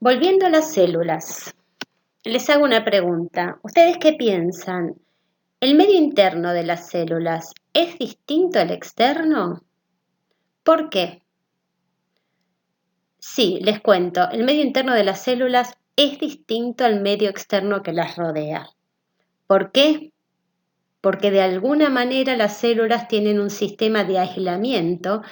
Volviendo a las células, les hago una pregunta. ¿Ustedes qué piensan? ¿El medio interno de las células es distinto al externo? ¿Por qué? Sí, les cuento. El medio interno de las células es distinto al medio externo que las rodea. ¿Por qué? Porque de alguna manera las células tienen un sistema de aislamiento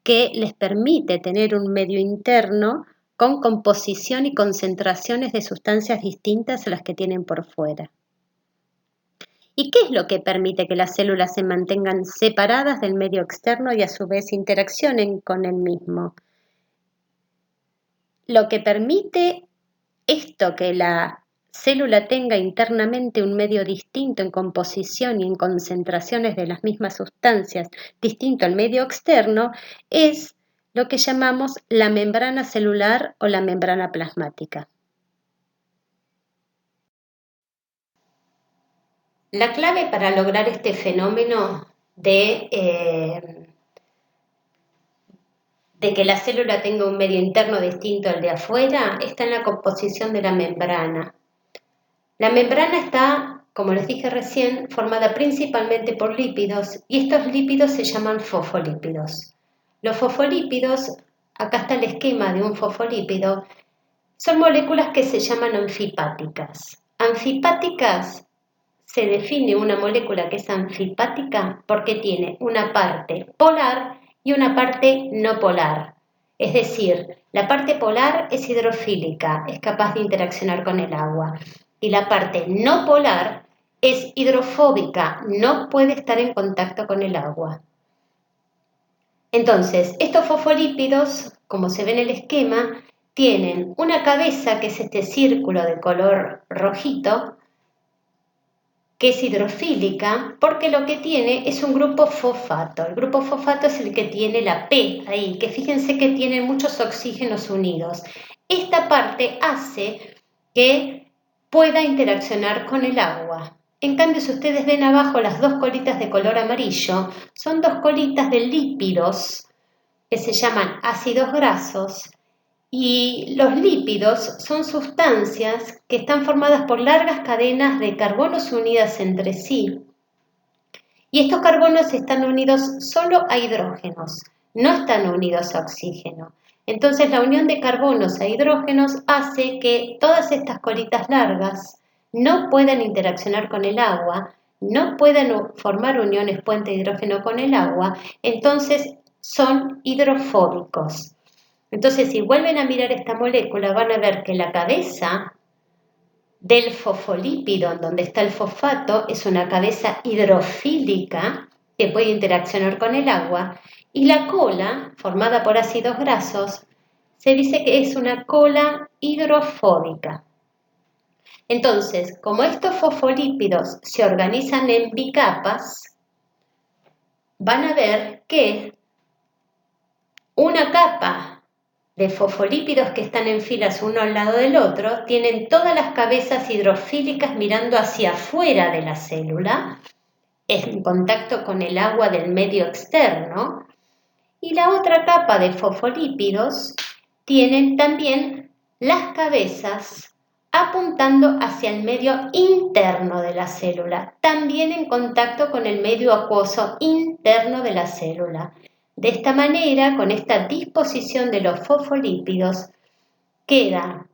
que les permite tener un medio interno con composición y concentraciones de sustancias distintas a las que tienen por fuera. ¿Y qué es lo que permite que las células se mantengan separadas del medio externo y a su vez interaccionen con el mismo? Lo que permite esto, que la célula tenga internamente un medio distinto en composición y en concentraciones de las mismas sustancias, distinto al medio externo, es lo que llamamos la membrana celular o la membrana plasmática. La clave para lograr este fenómeno de que la célula tenga un medio interno distinto al de afuera está en la composición de la membrana. La membrana está, como les dije recién, formada principalmente por lípidos y estos lípidos se llaman fosfolípidos. Los fosfolípidos, acá está el esquema de un fosfolípido, son moléculas que se llaman anfipáticas. Anfipáticas se define una molécula que es anfipática porque tiene una parte polar y una parte no polar. Es decir, la parte polar es hidrofílica, es capaz de interaccionar con el agua. Y la parte no polar es hidrofóbica, no puede estar en contacto con el agua. Entonces, estos fosfolípidos, como se ve en el esquema, tienen una cabeza que es este círculo de color rojito, que es hidrofílica, porque lo que tiene es un grupo fosfato. El grupo fosfato es el que tiene la P ahí, que fíjense que tiene muchos oxígenos unidos. Esta parte hace que pueda interaccionar con el agua. En cambio, si ustedes ven abajo las dos colitas de color amarillo, son dos colitas de lípidos que se llaman ácidos grasos. Y los lípidos son sustancias que están formadas por largas cadenas de carbonos unidas entre sí. Y estos carbonos están unidos solo a hidrógenos, no están unidos a oxígeno. Entonces la unión de carbonos a hidrógenos hace que todas estas colitas largas no puedan interaccionar con el agua, no puedan formar uniones puente hidrógeno con el agua, entonces son hidrofóbicos. Entonces, si vuelven a mirar esta molécula, van a ver que la cabeza del fosfolípido, donde está el fosfato, es una cabeza hidrofílica que puede interaccionar con el agua, y la cola, formada por ácidos grasos, se dice que es una cola hidrofóbica. Entonces, como estos fosfolípidos se organizan en bicapas, van a ver que una capa de fosfolípidos que están en filas uno al lado del otro, tienen todas las cabezas hidrofílicas mirando hacia afuera de la célula, en contacto con el agua del medio externo, y la otra capa de fosfolípidos tienen también las cabezas apuntando hacia el medio interno de la célula, también en contacto con el medio acuoso interno de la célula. De esta manera, con esta disposición de los fosfolípidos, queda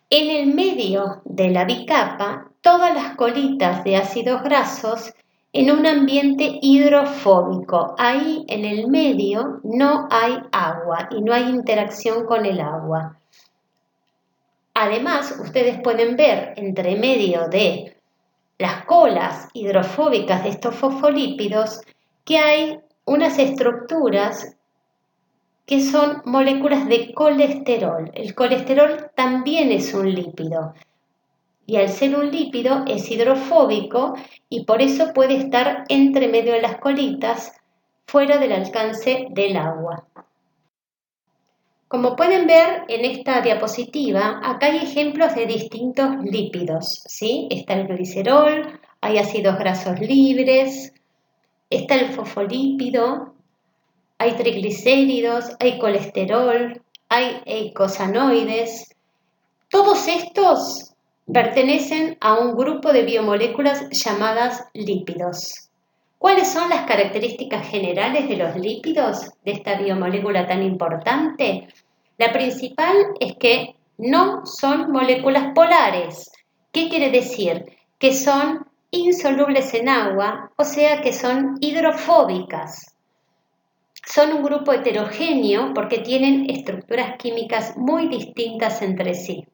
en el medio de la bicapa todas las colitas de ácidos grasos en un ambiente hidrofóbico. Ahí en el medio no hay agua y no hay interacción con el agua. Además, ustedes pueden ver entre medio de las colas hidrofóbicas de estos fosfolípidos que hay unas estructuras que son moléculas de colesterol. El colesterol también es un lípido y al ser un lípido es hidrofóbico y por eso puede estar entre medio de las colitas, fuera del alcance del agua. Como pueden ver en esta diapositiva, acá hay ejemplos de distintos lípidos, ¿sí? Está el glicerol, hay ácidos grasos libres, está el fosfolípido, hay triglicéridos, hay colesterol, hay eicosanoides. Todos estos pertenecen a un grupo de biomoléculas llamadas lípidos. ¿Cuáles son las características generales de los lípidos, de esta biomolécula tan importante? La principal es que no son moléculas polares. ¿Qué quiere decir? Que son insolubles en agua, o sea que son hidrofóbicas. Son un grupo heterogéneo porque tienen estructuras químicas muy distintas entre sí.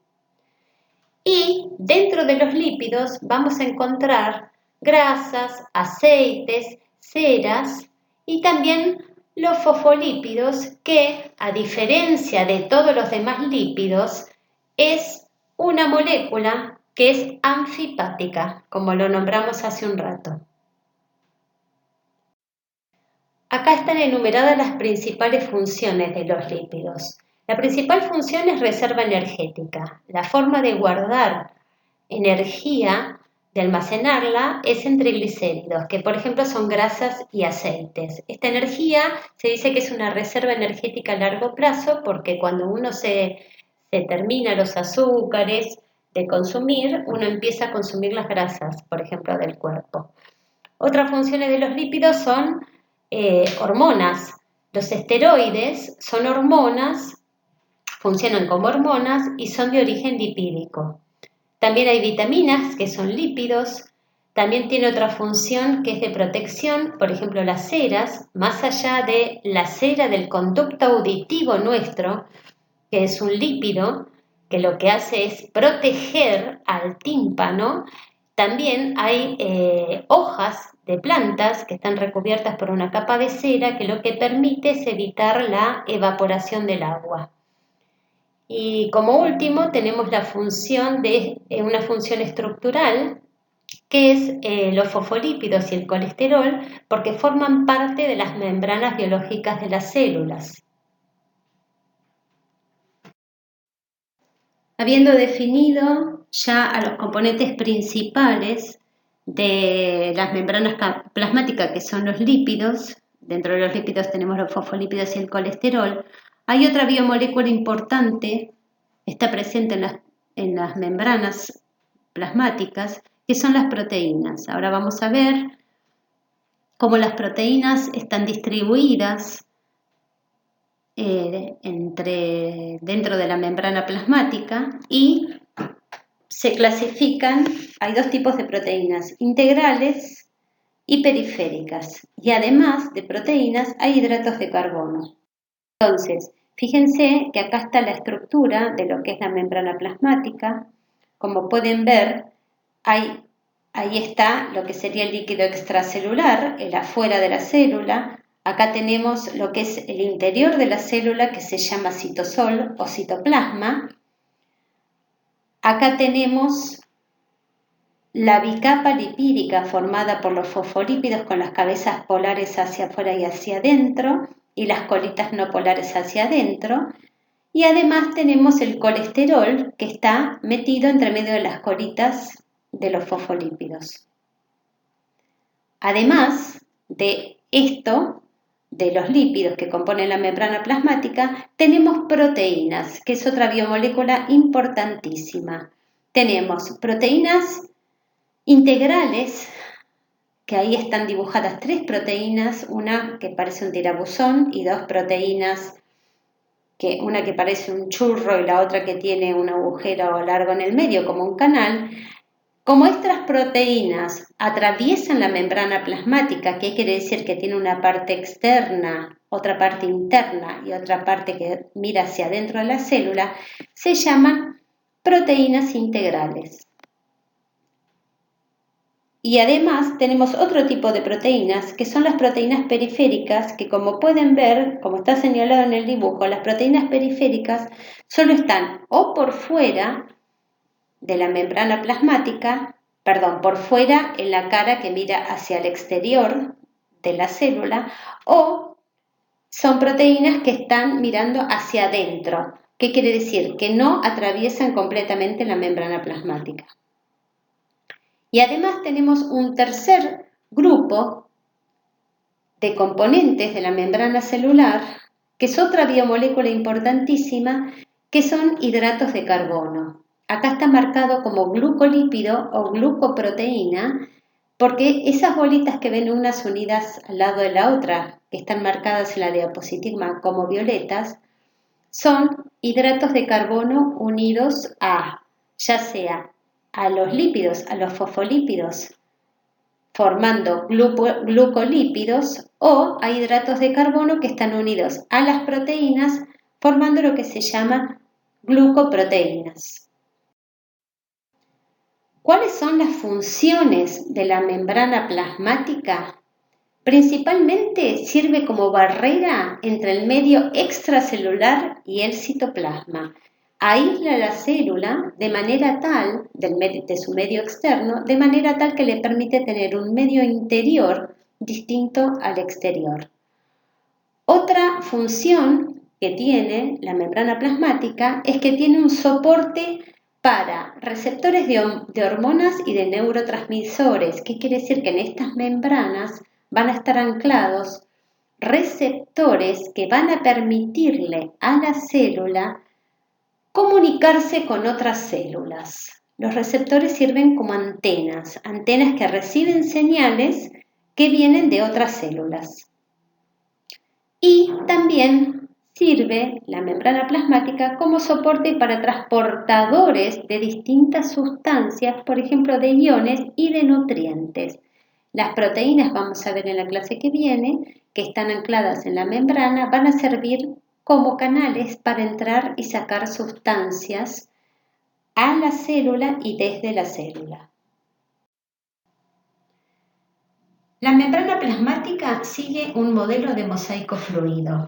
Y dentro de los lípidos vamos a encontrar grasas, aceites, ceras y también los fosfolípidos que, a diferencia de todos los demás lípidos, es una molécula que es anfipática, como lo nombramos hace un rato. Acá están enumeradas las principales funciones de los lípidos. La principal función es reserva energética. La forma de guardar energía, de almacenarla, es en triglicéridos, que por ejemplo son grasas y aceites. Esta energía se dice que es una reserva energética a largo plazo porque cuando uno se termina los azúcares de consumir, uno empieza a consumir las grasas, por ejemplo, del cuerpo. Otras funciones de los lípidos son hormonas. Los esteroides son hormonas, funcionan como hormonas y son de origen lipídico. También hay vitaminas que son lípidos. También tiene otra función que es de protección, por ejemplo las ceras, más allá de la cera del conducto auditivo nuestro, que es un lípido, que lo que hace es proteger al tímpano. También hay hojas de plantas que están recubiertas por una capa de cera que lo que permite es evitar la evaporación del agua. Y como último tenemos la función de una función estructural que es los fosfolípidos y el colesterol porque forman parte de las membranas biológicas de las células. Habiendo definido ya a los componentes principales de las membranas plasmáticas, que son los lípidos, dentro de los lípidos tenemos los fosfolípidos y el colesterol, hay otra biomolécula importante, está presente en las membranas plasmáticas, que son las proteínas. Ahora vamos a ver cómo las proteínas están distribuidas dentro de la membrana plasmática y se clasifican, hay dos tipos de proteínas, integrales y periféricas, y además de proteínas hay hidratos de carbono. Entonces, fíjense que acá está la estructura de lo que es la membrana plasmática. Como pueden ver, ahí está lo que sería el líquido extracelular, el afuera de la célula. Acá tenemos lo que es el interior de la célula, que se llama citosol o citoplasma. Acá tenemos la bicapa lipídica formada por los fosfolípidos con las cabezas polares hacia afuera y hacia adentro y las colitas no polares hacia adentro. Y además tenemos el colesterol que está metido entre medio de las colitas de los fosfolípidos. Además de esto, de los lípidos que componen la membrana plasmática, tenemos proteínas, que es otra biomolécula importantísima. Tenemos proteínas integrales, que ahí están dibujadas 3 proteínas, una que parece un tirabuzón y 2 proteínas, una que parece un churro y la otra que tiene un agujero largo en el medio como un canal. Como estas proteínas atraviesan la membrana plasmática, que quiere decir que tiene una parte externa, otra parte interna y otra parte que mira hacia adentro de la célula, se llaman proteínas integrales. Y además tenemos otro tipo de proteínas, que son las proteínas periféricas, que como pueden ver, como está señalado en el dibujo, las proteínas periféricas solo están o por fuera de la membrana plasmática, por fuera en la cara que mira hacia el exterior de la célula, o son proteínas que están mirando hacia adentro. ¿Qué quiere decir? Que no atraviesan completamente la membrana plasmática. Y además tenemos un tercer grupo de componentes de la membrana celular que es otra biomolécula importantísima, que son hidratos de carbono. Acá está marcado como glucolípido o glucoproteína, porque esas bolitas que ven unas unidas al lado de la otra, que están marcadas en la diapositiva como violetas, son hidratos de carbono unidos a, ya sea a los lípidos, a los fosfolípidos, formando glucolípidos, o a hidratos de carbono que están unidos a las proteínas, formando lo que se llama glucoproteínas. ¿Cuáles son las funciones de la membrana plasmática? Principalmente sirve como barrera entre el medio extracelular y el citoplasma. Aísla la célula de manera tal, de su medio externo, de manera tal que le permite tener un medio interior distinto al exterior. Otra función que tiene la membrana plasmática es que tiene un soporte para receptores de hormonas y de neurotransmisores. ¿Qué quiere decir? Que en estas membranas van a estar anclados receptores que van a permitirle a la célula comunicarse con otras células. Los receptores sirven como antenas que reciben señales que vienen de otras células. Y también sirve la membrana plasmática como soporte para transportadores de distintas sustancias, por ejemplo, de iones y de nutrientes. Las proteínas, vamos a ver en la clase que viene, que están ancladas en la membrana, van a servir como canales para entrar y sacar sustancias a la célula y desde la célula. La membrana plasmática sigue un modelo de mosaico fluido.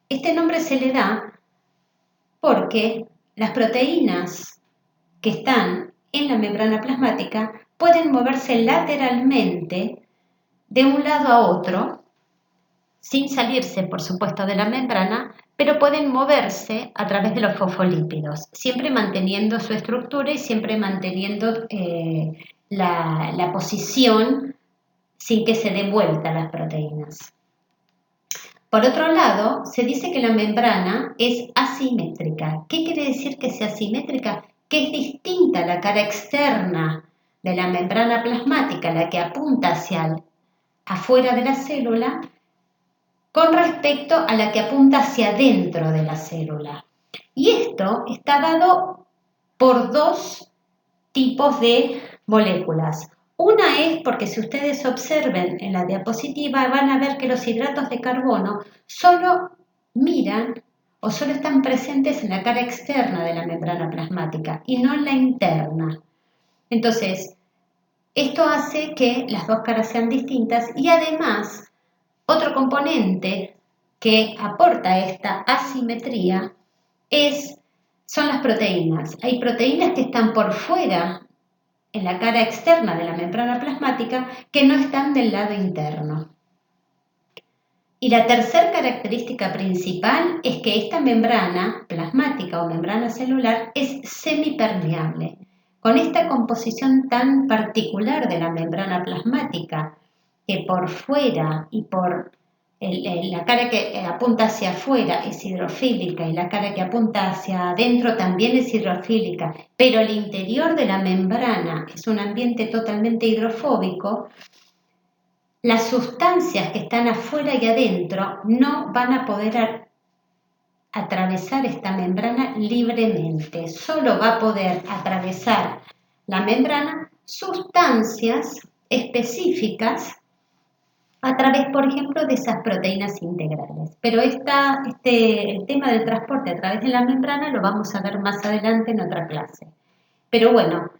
Este nombre se le da porque las proteínas que están en la membrana plasmática pueden moverse lateralmente de un lado a otro, sin salirse, por supuesto, de la membrana, pero pueden moverse a través de los fosfolípidos, siempre manteniendo su estructura y siempre manteniendo la posición sin que se den vuelta las proteínas. Por otro lado, se dice que la membrana es asimétrica. ¿Qué quiere decir que sea asimétrica? Que es distinta la cara externa de la membrana plasmática, la que apunta hacia afuera de la célula, con respecto a la que apunta hacia adentro de la célula. Y esto está dado por dos tipos de moléculas. Una es porque si ustedes observen en la diapositiva van a ver que los hidratos de carbono solo miran o solo están presentes en la cara externa de la membrana plasmática y no en la interna. Entonces, esto hace que las dos caras sean distintas y además otro componente que aporta esta asimetría son las proteínas. Hay proteínas que están por fuera en la cara externa de la membrana plasmática que no están del lado interno. Y la tercera característica principal es que esta membrana plasmática o membrana celular es semipermeable. Con esta composición tan particular de la membrana plasmática, que por fuera y por la cara que apunta hacia afuera es hidrofílica y la cara que apunta hacia adentro también es hidrofílica, pero el interior de la membrana es un ambiente totalmente hidrofóbico, las sustancias que están afuera y adentro no van a poder atravesar esta membrana libremente. Solo va a poder atravesar la membrana sustancias específicas a través, por ejemplo, de esas proteínas integrales. Pero el tema del transporte a través de la membrana lo vamos a ver más adelante en otra clase. Pero bueno,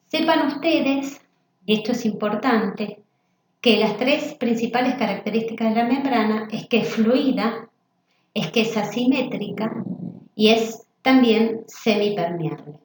sepan ustedes, y esto es importante, que las tres principales características de la membrana es que es fluida, es que es asimétrica y es también semipermeable.